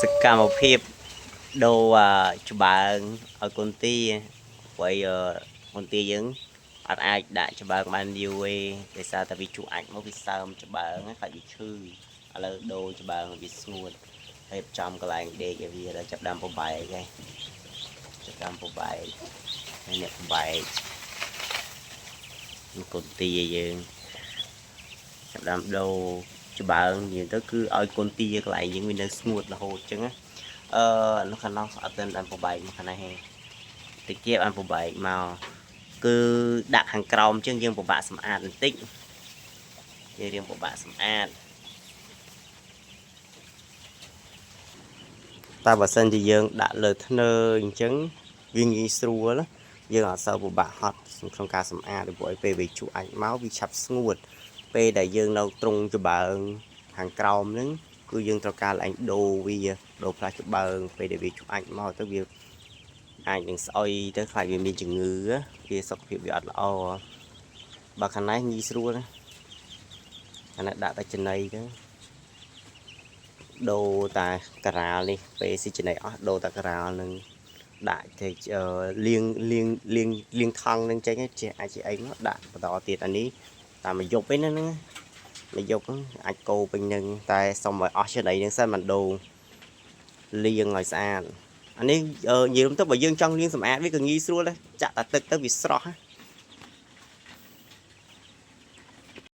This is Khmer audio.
សកម្មភាពដូរច្បើងឲ្យកូនទាព្រោះកូនទាយើងអត់អាចដាក់ច្បើងបានយូរទេដោយសារតែវាជក់អាចមកវាសើមច្បើងខ្លាចវាឈឺឥឡូវដូរច្បើងវាស្ងួតហើយចំកន្លែងដេកឲ្យវាដល់ចាប់ដើមប្របែកហើយចាប់ដើមប្របែកហើយអ្នកប្របែកកូនទាយើងចាប់ដើមដូរច្បើងនិយាយទៅគឺឲ្យកូនទាកន្លែងយើងវានៅស្ងួតរហូតអញ្ចឹងណានៅខាងនោះអត់ទាន់បានប្របែកមកខាងនេះទេតិចទៀតបានប្របែកមកគឺដាក់ខាងក្រោមអញ្ចឹងយើងពិបាកសម្អាតបន្តិចយើងរៀងពិបាកសម្អាតតែបើសិនជាយើងដាក់លើធ្នើអញ្ចឹងវាងាយស្រួលយើងអត់សូវពិបាកហត់ក្នុងការសម្អាតព្រោះឲ្យពេលវាជក់អាចមកវាឆាប់ស្ងួតពេលដែលយើងនៅត្រង់ច្បើងខាងក្រោមហ្នឹងគឺយើងត្រូវការឡើងដូរវាដូរផ្លាស់ច្បើងពេលដែលវាជក់អាចមកទៅវាអាចនឹងស្អុយទៅខ្លាចវាមានជំងឺវាសុខភាពវាអត់ល្អបើខាងនេះងាយស្រួលណាខាងនេះដាក់តែចំណីទៅដូរតាការ៉ាល់នេះពេលស៊ីចំណីអស់ដូរតាការ៉ាល់នឹងដាក់ទៅលាងថង់នឹងចេញចេះអាចជាអីមកដាក់បន្តទៀតអានេះតាមមួយយប់ឯហ្នឹងមួយយប់អាចកោពេញនឹងតែសុំឲ្យអស់ចំណីនឹងសិនមិនដូរលាងឲ្យស្អាតអានេះនិយាយទៅបើយើងចង់លាងសម្អាតវាក៏ងាយស្រួលដែរចាក់តែទឹកទៅវាស្រស់